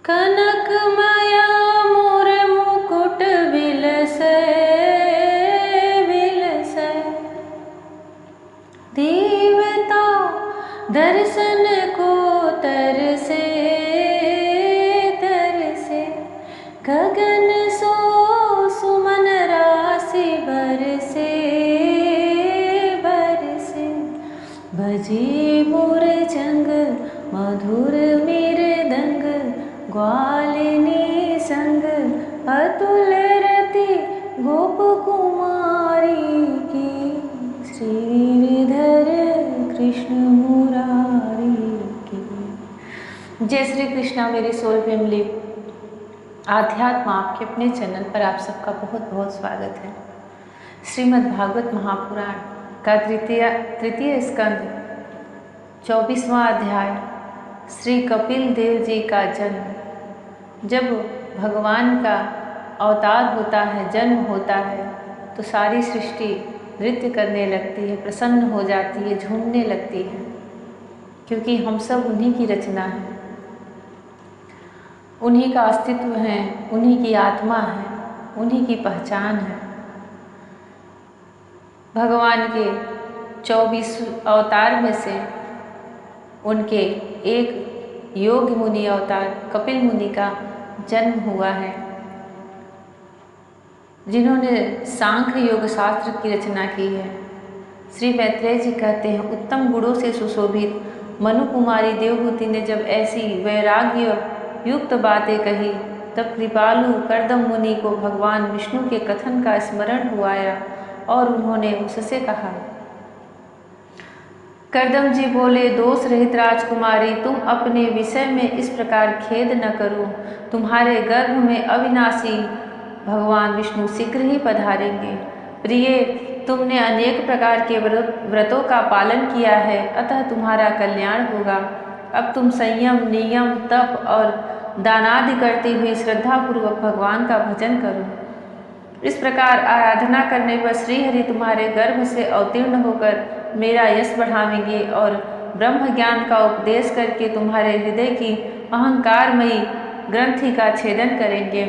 कनकमया मोर मुकुट विलसै विलसै, देवता दर्शन को तरसे तरसे, गगन सो सुमन राशि बरसे बरसे, बजे मोर जंग मधुर मृदंग, ग्वालिनी संग अतुल रति गोप कुमारी की, श्रीधर कृष्ण मुरारी की। जय श्री कृष्णा मेरी सोल फैमिली, आध्यात्म आपके अपने चैनल पर आप सबका बहुत बहुत स्वागत है। श्रीमद् भागवत महापुराण का तृतीय स्कंद 24वां अध्याय, श्री कपिल देव जी का जन्म। जब भगवान का अवतार होता है, जन्म होता है, तो सारी सृष्टि नृत्य करने लगती है, प्रसन्न हो जाती है, झूमने लगती है, क्योंकि हम सब उन्हीं की रचना है, उन्हीं का अस्तित्व है, उन्हीं की आत्मा है, उन्हीं की पहचान है। भगवान के 24 अवतार में से उनके एक योग मुनि अवतार कपिल मुनि का जन्म हुआ है, जिन्होंने सांख्य योग शास्त्र की रचना की है। श्री मैत्रेय जी कहते हैं, उत्तम गुणों से सुशोभित मनु कुमारी देवहूति ने जब ऐसी वैराग्य युक्त बातें कही, तब कृपालु कर्दम मुनि को भगवान विष्णु के कथन का स्मरण हुआया और उन्होंने उससे कहा। कर्दम जी बोले, दोष रहित राजकुमारी, तुम अपने विषय में इस प्रकार खेद न करो। तुम्हारे गर्भ में अविनाशी भगवान विष्णु शीघ्र ही पधारेंगे। प्रिय, तुमने अनेक प्रकार के व्रतों का पालन किया है, अतः तुम्हारा कल्याण होगा। अब तुम संयम, नियम, तप और दानादि करते हुए श्रद्धापूर्वक भगवान का भजन करो। इस प्रकार आराधना करने पर श्रीहरि तुम्हारे गर्भ से अवतीर्ण होकर मेरा यश बढ़ावेंगे और ब्रह्म ज्ञान का उपदेश करके तुम्हारे हृदय की अहंकारमयी ग्रंथि का छेदन करेंगे।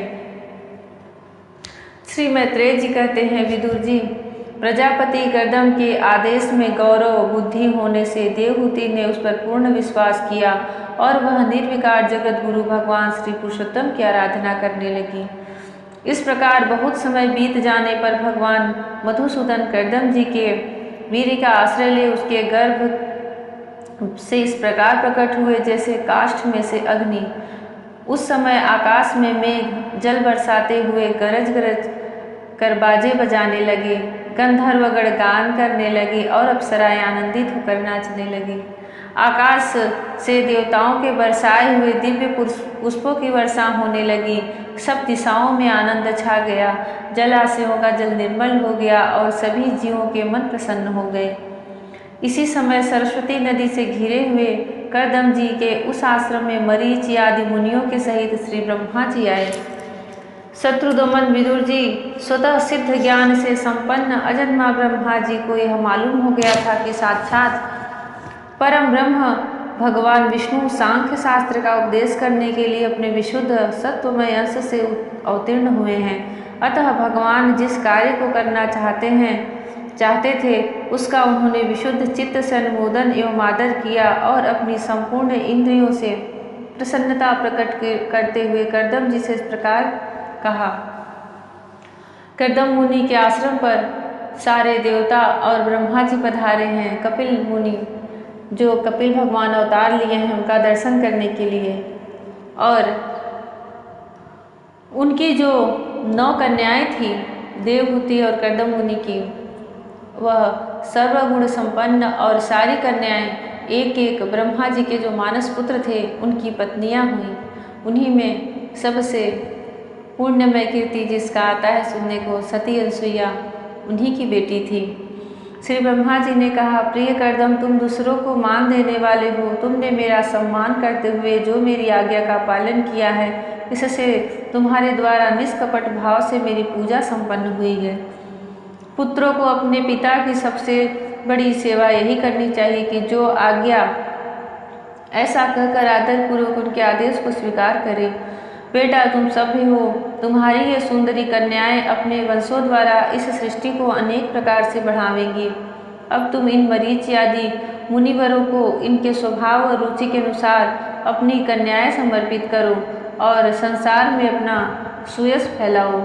श्री मैत्रेय जी कहते हैं, विदुर जी, प्रजापति कर्दम के आदेश में गौरव बुद्धि होने से देवहूति ने उस पर पूर्ण विश्वास किया और वह निर्विकार जगत गुरु भगवान श्री पुरुषोत्तम की आराधना करने लगी। इस प्रकार बहुत समय बीत जाने पर भगवान मधुसूदन कर्दम जी के वीर्य का आश्रय ले उसके गर्भ से इस प्रकार प्रकट हुए जैसे काष्ठ में से अग्नि। उस समय आकाश में मेघ जल बरसाते हुए गरज गरज कर बाजे बजाने लगे, गंधर्वगण गान करने लगे और अप्सराएं आनंदित होकर नाचने लगी। आकाश से देवताओं के बरसाए हुए दिव्य पुष्पों की वर्षा होने लगी। सब दिशाओं में आनंद छा गया, जलाशयों का जल निर्मल हो गया और सभी जीवों के मन प्रसन्न हो गए। इसी समय सरस्वती नदी से घिरे हुए कर्दम जी के उस आश्रम में मरीचि आदि मुनियों के सहित श्री ब्रह्मा जी आए। शत्रुदमन विदुर जी, स्वतः सिद्ध ज्ञान से संपन्न अजन्मा ब्रह्मा जी को यह मालूम हो गया था कि साक्षात परम ब्रह्म भगवान विष्णु सांख्य शास्त्र का उपदेश करने के लिए अपने विशुद्ध सत्वमय अंश से अवतीर्ण हुए हैं। अतः भगवान जिस कार्य को करना चाहते थे उसका उन्होंने विशुद्ध चित्त से अनुमोदन एवं आदर किया और अपनी संपूर्ण इंद्रियों से प्रसन्नता प्रकट करते हुए कर्दम जी से इस प्रकार कहा। कर्दम मुनि के आश्रम पर सारे देवता और ब्रह्मा जी पधारे हैं। कपिल मुनि जो कपिल भगवान अवतार लिए हैं उनका दर्शन करने के लिए, और उनकी जो 9 कन्याएं थी देवहूति और कर्दम मुनि की, वह सर्वगुण संपन्न और सारी कन्याएं एक एक ब्रह्मा जी के जो मानस पुत्र थे उनकी पत्नियां हुई। उन्हीं में सबसे पुण्यमय कीर्ति जिसका आता है सुनने को, सती अनसुईया उन्हीं की बेटी थी। श्री ब्रह्मा जी ने कहा, प्रिय कर्दम, तुम दूसरों को मान देने वाले हो। तुमने मेरा सम्मान करते हुए जो मेरी आज्ञा का पालन किया है, इससे तुम्हारे द्वारा निष्कपट भाव से मेरी पूजा संपन्न हुई है। पुत्रों को अपने पिता की सबसे बड़ी सेवा यही करनी चाहिए कि जो आज्ञा ऐसा कहकर आदरपूर्वक उनके आदेश को स्वीकार करे। बेटा, तुम सभ्य हो, तुम्हारी ये सुंदरी कन्याएं अपने वंशों द्वारा इस सृष्टि को अनेक प्रकार से बढ़ावेंगी। अब तुम इन मरीच आदि मुनिवरों को इनके स्वभाव और रुचि के अनुसार अपनी कन्याएं समर्पित करो और संसार में अपना सुयश फैलाओ।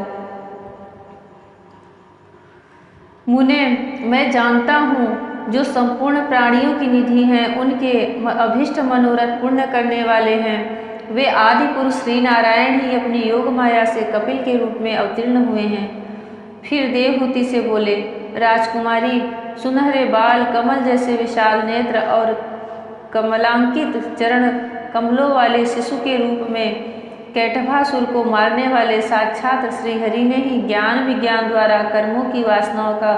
मुने, मैं जानता हूँ जो संपूर्ण प्राणियों की निधि हैं, उनके अभीष्ट मनोरथ पूर्ण करने वाले हैं, वे आदि पुरुष श्री नारायण ही अपनी योग माया से कपिल के रूप में अवतीर्ण हुए हैं। फिर देवहूति से बोले, राजकुमारी, सुनहरे बाल, कमल जैसे विशाल नेत्र और कमलांकित चरण कमलों वाले शिशु के रूप में कैटभासुर को मारने वाले साक्षात श्रीहरि ने ही ज्ञान विज्ञान द्वारा कर्मों की वासनाओं का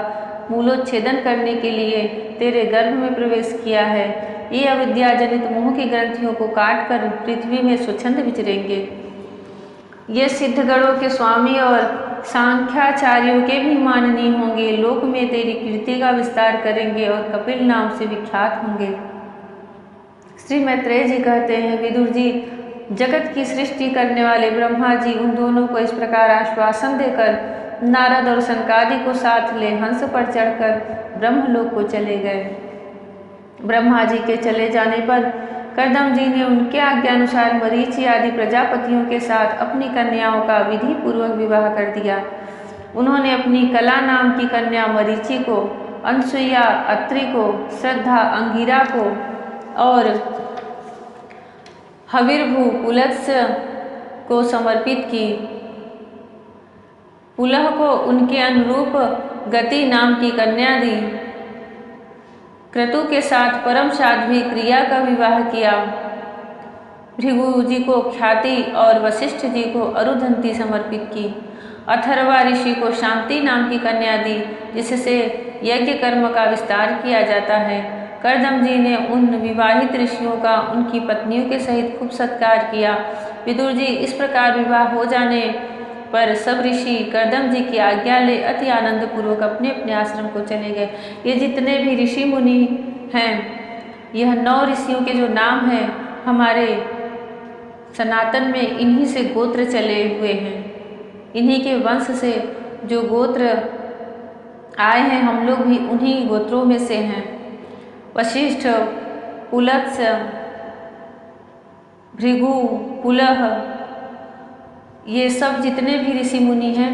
मूलोच्छेदन करने के लिए तेरे गर्भ में प्रवेश किया है। ये अविद्या जनित मोह की ग्रंथियों को काटकर पृथ्वी में स्वच्छंद विचरेंगे। ये सिद्धगणों के स्वामी और सांख्याचार्यों के भी माननीय होंगे। लोक में तेरी कीर्ति का विस्तार करेंगे और कपिल नाम से विख्यात होंगे। श्री मैत्रेय जी कहते हैं, विदुर जी, जगत की सृष्टि करने वाले ब्रह्मा जी उन दोनों को इस प्रकार आश्वासन देकर नारद और सनकादि को साथ ले हंस पर चढ़कर ब्रह्मलोक को चले गए। ब्रह्मा जी के चले जाने पर कर्दम जी ने उनके आज्ञानुसार मरीचि आदि प्रजापतियों के साथ अपनी कन्याओं का विधि पूर्वक विवाह कर दिया। उन्होंने अपनी कला नाम की कन्या मरीचि को, अनसुईया अत्रि को, श्रद्धा अंगिरा को और हविर्भू पुलत्स्य को समर्पित की। पुलह को उनके अनुरूप गति नाम की कन्या दी। क्रतु के साथ परम साध्वी क्रिया का विवाह किया। भृगु जी को ख्याति और वशिष्ठ जी को अरुधंती समर्पित की। अथर्वा ऋषि को शांति नाम की कन्या दी, जिससे यज्ञ कर्म का विस्तार किया जाता है। कर्दम जी ने उन विवाहित ऋषियों का उनकी पत्नियों के सहित खूब सत्कार किया। विदुर जी, इस प्रकार विवाह हो जाने पर सब ऋषि कर्दम जी की आज्ञा ले अति आनंद पूर्वक अपने अपने आश्रम को चले गए। ये जितने भी ऋषि मुनि हैं, यह 9 ऋषियों के जो नाम हैं, हमारे सनातन में इन्हीं से गोत्र चले हुए हैं। इन्हीं के वंश से जो गोत्र आए हैं, हम लोग भी उन्हीं गोत्रों में से हैं। वशिष्ठ, पुलत्स्य, भृगु, पुलह, ये सब जितने भी ऋषि मुनि हैं,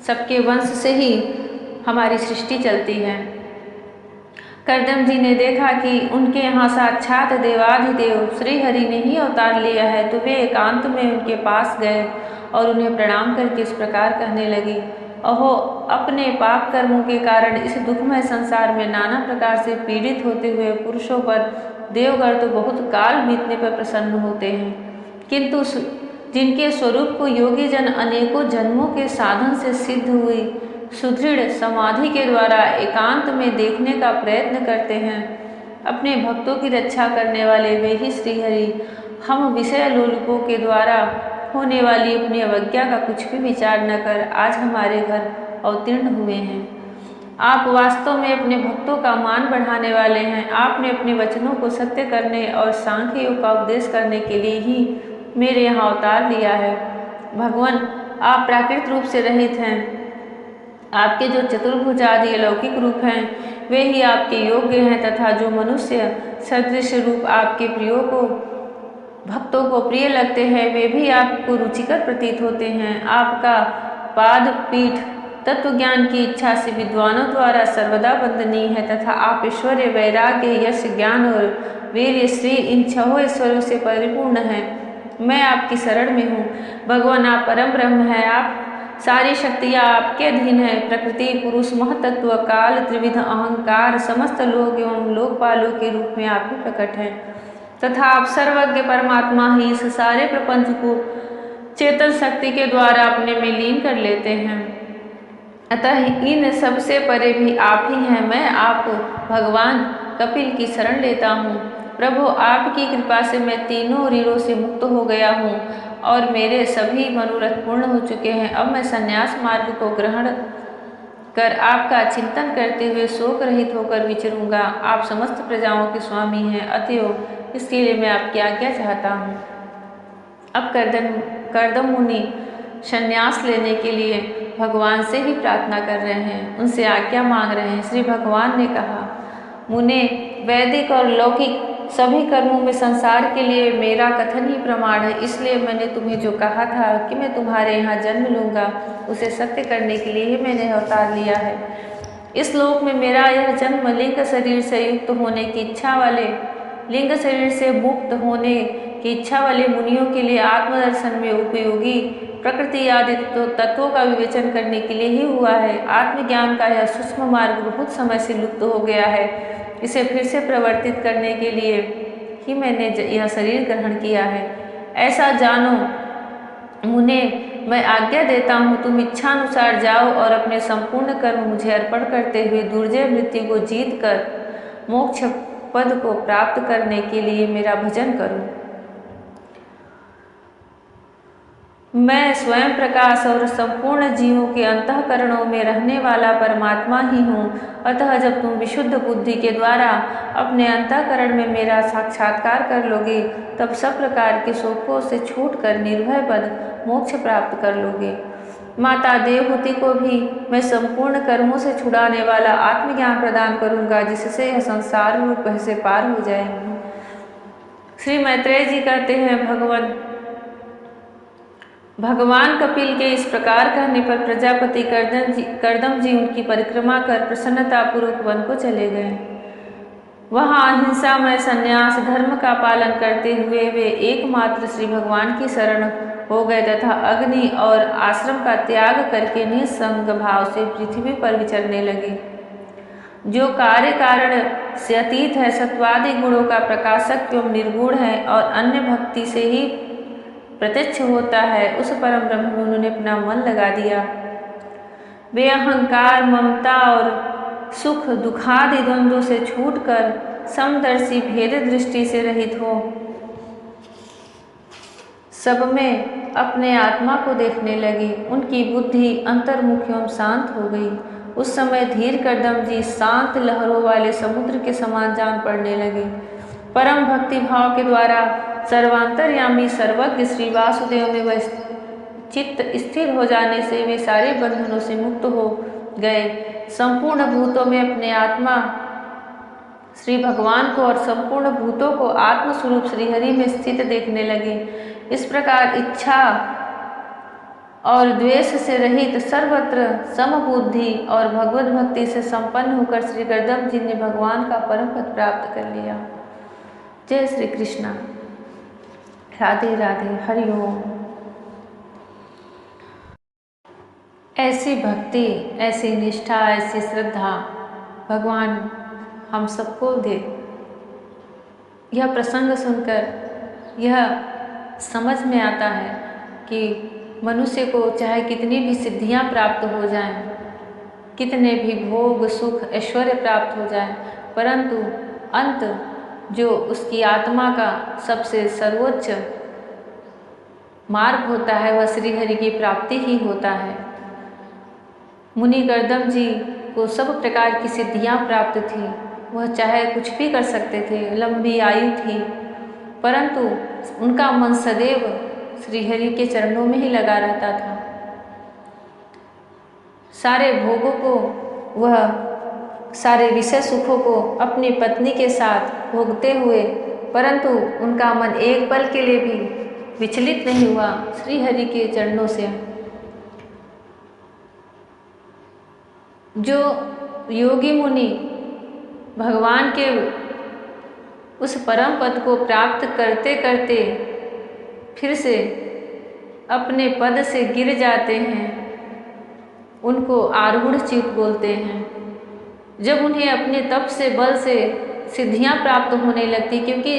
सबके वंश से ही हमारी सृष्टि चलती है। कर्दम जी ने देखा कि उनके यहाँ साक्षात देवाधिदेव श्री हरि ने ही अवतार लिया है, तो वे एकांत में उनके पास गए और उन्हें प्रणाम करके इस प्रकार कहने लगी, अहो, अपने पाप कर्मों के कारण इस दुखमय संसार में नाना प्रकार से पीड़ित होते हुए पुरुषों पर देवगण तो बहुत काल बीतने पर प्रसन्न होते हैं, किंतु जिनके स्वरूप को योगी जन अनेकों जन्मों के साधन से सिद्ध हुई सुदृढ़ समाधि के द्वारा एकांत में देखने का प्रयत्न करते हैं, अपने भक्तों की रक्षा करने वाले वे ही श्रीहरि हम विषय लोलुपों के द्वारा होने वाली अपनी अवज्ञा का कुछ भी विचार न कर आज हमारे घर अवतीर्ण हुए हैं। आप वास्तव में अपने भक्तों का मान बढ़ाने वाले हैं। आपने अपने वचनों को सत्य करने और सांख्य योग का उपदेश करने के लिए ही मेरे यहाँ अवतार लिया है। भगवान, आप प्राकृत रूप से रहित हैं। आपके जो चतुर्भुज आदि अलौकिक रूप हैं, वे ही आपके योग्य हैं तथा जो मनुष्य सदृश रूप आपके प्रियों को भक्तों को प्रिय लगते हैं, वे भी आपको रुचिकर प्रतीत होते हैं। आपका पाद पीठ तत्व ज्ञान की इच्छा से विद्वानों द्वारा सर्वदा वंदनीय है तथा आप ऐश्वर्य, वैराग्य, यश, ज्ञान और वीर्य, श्री इन 6 ऐश्वर्यों से परिपूर्ण हैं। मैं आपकी शरण में हूँ। भगवान, आप परम ब्रह्म हैं। आप सारी शक्तियाँ आपके अधीन है। प्रकृति, पुरुष, महतत्व, काल, त्रिविध अहंकार, समस्त लोक एवं लोकपालों के रूप में आप ही प्रकट हैं तथा आप सर्वज्ञ परमात्मा ही इस सारे प्रपंच को चेतन शक्ति के द्वारा अपने में लीन कर लेते हैं। अतः इन सबसे परे भी आप ही हैं। मैं आप भगवान कपिल की शरण लेता हूँ। प्रभु, आपकी कृपा से मैं तीनों रीढ़ों से मुक्त हो गया हूँ और मेरे सभी मनोरथ पूर्ण हो चुके हैं। अब मैं संन्यास मार्ग को ग्रहण कर आपका चिंतन करते हुए शोक रहित होकर विचरूंगा। आप समस्त प्रजाओं के स्वामी हैं, अतएव इसके लिए मैं आपकी आज्ञा चाहता हूँ। अब कर्दम मुनि संन्यास लेने के लिए भगवान से ही प्रार्थना कर रहे हैं, उनसे आज्ञा मांग रहे हैं। श्री भगवान ने कहा, मुने, वैदिक और लौकिक सभी कर्मों में संसार के लिए मेरा कथन ही प्रमाण है, इसलिए मैंने तुम्हें जो कहा था कि मैं तुम्हारे यहाँ जन्म लूँगा, उसे सत्य करने के लिए ही मैंने अवतार लिया है। इस लोक में मेरा यह जन्म लिंग शरीर से युक्त होने की इच्छा वाले, लिंग शरीर से मुक्त होने की इच्छा वाले मुनियों के लिए आत्मदर्शन में उपयोगी प्रकृति आदि तत्वों का विवेचन करने के लिए ही हुआ है। आत्मज्ञान का यह सूक्ष्म मार्ग बहुत समय से लुप्त हो गया है, इसे फिर से प्रवर्तित करने के लिए ही मैंने यह शरीर ग्रहण किया है। ऐसा जानो मुने, मैं आज्ञा देता हूँ, तुम इच्छानुसार जाओ और अपने संपूर्ण कर्म मुझे अर्पण करते हुए दुर्जय मृत्यु को जीत कर मोक्ष पद को प्राप्त करने के लिए मेरा भजन करो। मैं स्वयं प्रकाश और संपूर्ण जीवों के अंतःकरणों में रहने वाला परमात्मा ही हूँ। अतः जब तुम विशुद्ध बुद्धि के द्वारा अपने अंतःकरण में मेरा साक्षात्कार कर लोगे, तब सब प्रकार के शोकों से छूटकर निर्भय पद मोक्ष प्राप्त कर लोगे। माता देवहूति को भी मैं संपूर्ण कर्मों से छुड़ाने वाला आत्मज्ञान प्रदान करूँगा, जिससे यह संसार रूप से पार हो जाएंगी। श्री मैत्रेय जी कहते हैं, भगवान कपिल के इस प्रकार कहने पर प्रजापति कर्दम जी उनकी परिक्रमा कर प्रसन्नतापूर्वक वन को चले गए। वहाँ अहिंसामय संन्यास धर्म का पालन करते हुए वे एकमात्र श्री भगवान की शरण हो गए तथा अग्नि और आश्रम का त्याग करके निसंग भाव से पृथ्वी पर विचरने लगे। जो कार्य कारण से अतीत है, सत्वादि गुणों का प्रकाशक एवं निर्गुण है और अन्य भक्ति से ही प्रत्यक्ष होता है, उस परम ब्रह्म में उन्होंने अपना मन लगा दिया। वे अहंकार, ममता और सुख दुखादि द्वंद्वों से छूटकर समदर्शी भेद दृष्टि से रहित हो सब में अपने आत्मा को देखने लगे। उनकी बुद्धि अंतर्मुख एवं शांत हो गई। उस समय धीर कर्दम जी शांत लहरों वाले समुद्र के समान जान पड़ने लगे। परम भक्ति भाव के द्वारा सर्वांतर्यामी सर्वज्ञ श्री वासुदेव में वह चित्त स्थिर हो जाने से वे सारे बंधनों से मुक्त हो गए। संपूर्ण भूतों में अपने आत्मा श्री भगवान को और संपूर्ण भूतों को आत्मस्वरूप श्रीहरि में स्थित देखने लगे। इस प्रकार इच्छा और द्वेष से रहित सर्वत्र समबुद्धि और भगवत भक्ति से संपन्न होकर श्री कर्दम जी ने भगवान का परम पद प्राप्त कर लिया। जय श्री कृष्णा। राधे राधे, हरि ओम। ऐसी भक्ति, ऐसी निष्ठा, ऐसी श्रद्धा भगवान हम सबको दे। यह प्रसंग सुनकर यह समझ में आता है कि मनुष्य को चाहे कितनी भी सिद्धियां प्राप्त हो जाएं, कितने भी भोग सुख ऐश्वर्य प्राप्त हो जाएं, परंतु अंत जो उसकी आत्मा का सबसे सर्वोच्च मार्ग होता है वह श्रीहरि की प्राप्ति ही होता है। मुनि कर्दम जी को सब प्रकार की सिद्धियां प्राप्त थी, वह चाहे कुछ भी कर सकते थे, लंबी आयु थी, परंतु उनका मन सदैव श्रीहरि के चरणों में ही लगा रहता था। सारे भोगों को, वह सारे विषय सुखों को अपनी पत्नी के साथ भोगते हुए, परंतु उनका मन एक पल के लिए भी विचलित नहीं हुआ श्रीहरि के चरणों से। जो योगी मुनि भगवान के उस परम पद को प्राप्त करते करते फिर से अपने पद से गिर जाते हैं, उनको आरूढ़ चित्त बोलते हैं। जब उन्हें अपने तप से बल से सिद्धियां प्राप्त होने लगती, क्योंकि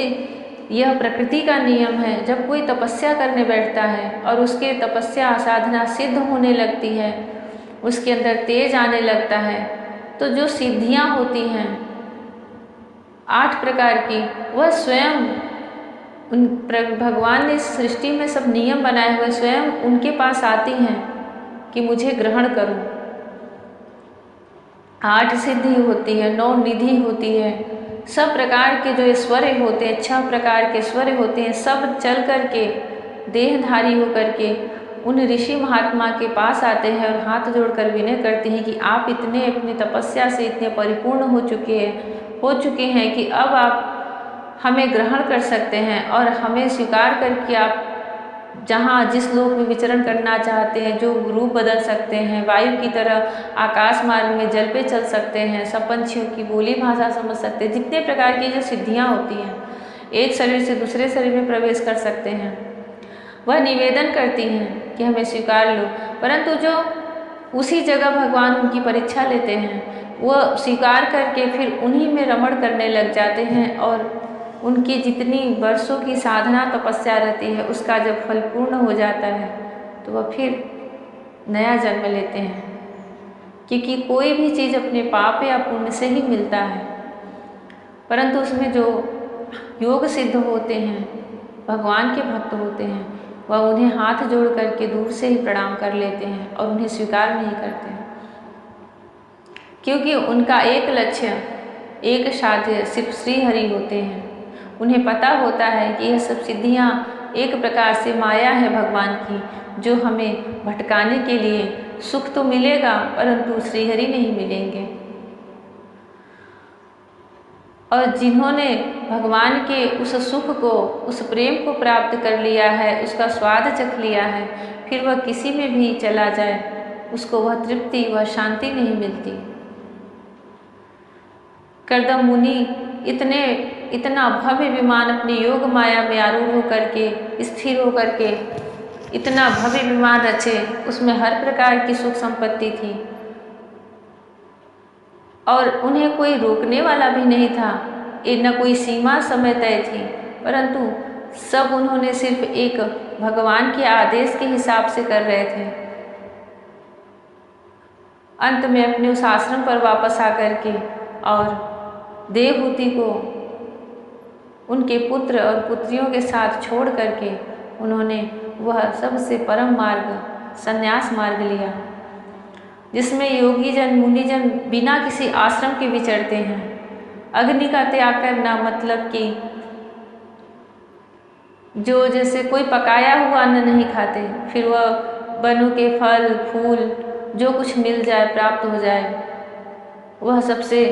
यह प्रकृति का नियम है, जब कोई तपस्या करने बैठता है और उसके तपस्या साधना सिद्ध होने लगती है, उसके अंदर तेज आने लगता है, तो जो सिद्धियां होती हैं 8 प्रकार की, वह स्वयं भगवान ने सृष्टि में सब नियम बनाए हुए स्वयं उनके पास आती हैं कि मुझे ग्रहण करो। 8 सिद्धि होती है, 9 निधि होती है, सब प्रकार के जो ऐश्वर्य होते हैं, 6 प्रकार के ऐश्वर्य होते हैं, सब चल कर के देहधारी होकर के उन ऋषि महात्मा के पास आते हैं और हाथ जोड़कर विनय करते हैं कि आप इतने अपनी तपस्या से इतने परिपूर्ण हो चुके हैं कि अब आप हमें ग्रहण कर सकते हैं और हमें स्वीकार करके आप जहाँ जिस लोक में विचरण करना चाहते हैं, जो रूप बदल सकते हैं, वायु की तरह आकाश मार्ग में जल पे चल सकते हैं, सब पंछियों की बोली भाषा समझ सकते हैं, जितने प्रकार की जो सिद्धियाँ होती हैं, एक शरीर से दूसरे शरीर में प्रवेश कर सकते हैं, वह निवेदन करती हैं कि हमें स्वीकार लो। परंतु जो उसी जगह भगवान उनकी परीक्षा लेते हैं, वह स्वीकार करके फिर उन्हीं में रमण करने लग जाते हैं और उनकी जितनी वर्षों की साधना तपस्या रहती है, उसका जब फल पूर्ण हो जाता है तो वह फिर नया जन्म लेते हैं, क्योंकि कोई भी चीज़ अपने पाप या पुण्य से ही मिलता है। परंतु उसमें जो योग सिद्ध होते हैं, भगवान के भक्त होते हैं, वह उन्हें हाथ जोड़ करके दूर से ही प्रणाम कर लेते हैं और उन्हें स्वीकार नहीं करते, क्योंकि उनका एक लक्ष्य, एक साध्य सिर्फ श्री हरि होते हैं। उन्हें पता होता है कि यह सब सिद्धियाँ एक प्रकार से माया है भगवान की, जो हमें भटकाने के लिए, सुख तो मिलेगा परंतु श्रीहरि नहीं मिलेंगे। और जिन्होंने भगवान के उस सुख को, उस प्रेम को प्राप्त कर लिया है, उसका स्वाद चख लिया है, फिर वह किसी में भी चला जाए उसको वह तृप्ति, वह शांति नहीं मिलती। कर्दम मुनि इतना भव्य विमान अपने योग माया में आरूढ़ होकर के, स्थिर होकर के इतना भव्य विमान रचे, उसमें हर प्रकार की सुख संपत्ति थी और उन्हें कोई रोकने वाला भी नहीं था, न कोई सीमा समय तय थी, परंतु सब उन्होंने सिर्फ एक भगवान के आदेश के हिसाब से कर रहे थे। अंत में अपने उस आश्रम पर वापस आकर के और देवहूति को उनके पुत्र और पुत्रियों के साथ छोड़ करके उन्होंने वह सबसे परम मार्ग, संन्यास मार्ग लिया, जिसमें योगी जन, मुनिजन बिना किसी आश्रम के विचरते हैं। अग्नि का त्याग करना मतलब कि जो जैसे कोई पकाया हुआ अन्न नहीं खाते, फिर वह वनों के फल फूल जो कुछ मिल जाए, प्राप्त हो जाए, वह सबसे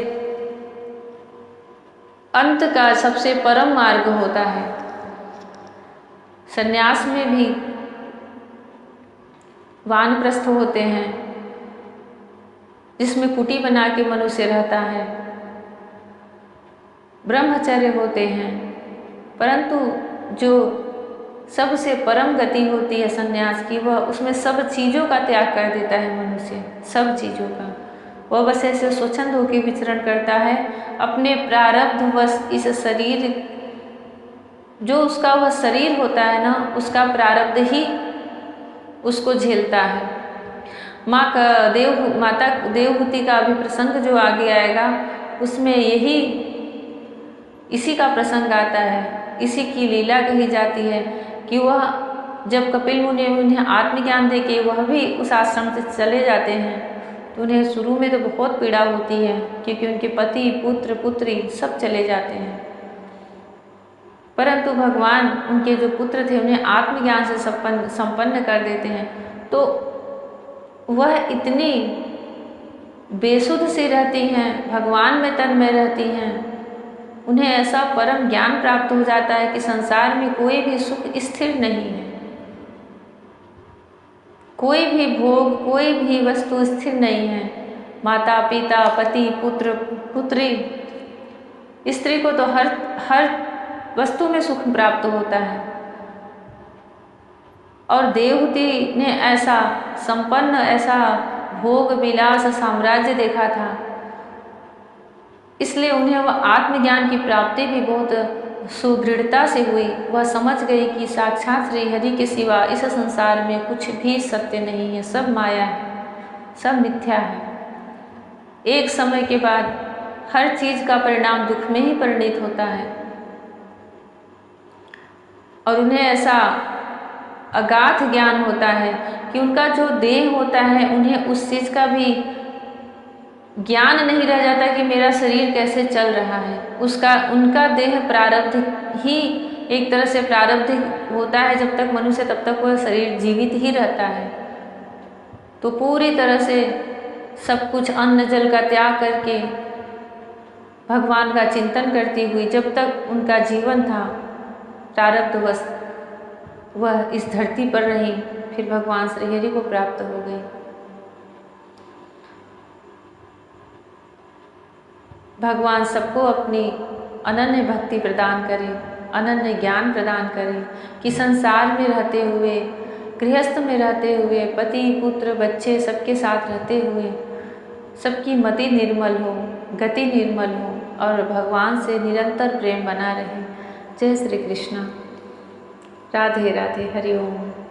अंत का सबसे परम मार्ग होता है। संन्यास में भी वानप्रस्थ होते हैं, जिसमें कुटी बना के मनुष्य रहता है, ब्रह्मचर्य होते हैं, परंतु जो सबसे परम गति होती है संन्यास की, वह उसमें सब चीज़ों का त्याग कर देता है मनुष्य, सब चीज़ों का। वह बस ऐसे स्वच्छंद होकर विचरण करता है, अपने प्रारब्धवश इस शरीर, जो उसका वह शरीर होता है ना, उसका प्रारब्ध ही उसको झेलता है। माता देवहूति का अभी प्रसंग जो आगे आएगा, उसमें इसी का प्रसंग आता है, इसी की लीला कही जाती है कि वह जब कपिल मुनि उन्हें आत्मज्ञान दे के वह भी उस आश्रम से चले जाते हैं, तो उन्हें शुरू में तो बहुत पीड़ा होती है, क्योंकि उनके पति, पुत्र, पुत्री सब चले जाते हैं, परंतु भगवान उनके जो पुत्र थे उन्हें आत्मज्ञान से संपन्न कर देते हैं। तो वह इतनी बेसुध सी रहती हैं, भगवान में तन्मय रहती हैं, उन्हें ऐसा परम ज्ञान प्राप्त हो जाता है कि संसार में कोई भी सुख स्थिर नहीं है, कोई भी भोग, कोई भी वस्तु स्थिर नहीं है। माता पिता, पति, पुत्र, पुत्री, स्त्री को तो हर वस्तु में सुख प्राप्त होता है, और देवहूति ने ऐसा संपन्न, ऐसा भोग विलास साम्राज्य देखा था, इसलिए उन्हें वह आत्मज्ञान की प्राप्ति भी बहुत सुदृढ़ता से हुई। वह समझ गई कि साक्षात श्री हरि के सिवा इस संसार में कुछ भी सत्य नहीं है, सब माया है, सब मिथ्या है। एक समय के बाद हर चीज का परिणाम दुख में ही परिणित होता है, और उन्हें ऐसा अगाध ज्ञान होता है कि उनका जो देह होता है, उन्हें उस चीज का भी ज्ञान नहीं रह जाता कि मेरा शरीर कैसे चल रहा है। उनका देह प्रारब्ध ही एक तरह से प्रारब्ध होता है, जब तक मनुष्य तब तक वह शरीर जीवित ही रहता है। तो पूरी तरह से सब कुछ अन्न जल का त्याग करके भगवान का चिंतन करती हुई जब तक उनका जीवन था प्रारब्धवश वह इस धरती पर रही, फिर भगवान श्री हरि को प्राप्त हो गई। भगवान सबको अपनी अनन्य भक्ति प्रदान करे, अनन्य ज्ञान प्रदान करे कि संसार में रहते हुए, गृहस्थ में रहते हुए, पति पुत्र बच्चे सबके साथ रहते हुए सबकी मति निर्मल हो, गति निर्मल हो और भगवान से निरंतर प्रेम बना रहे। जय श्री कृष्ण। राधे राधे। हरि ओम।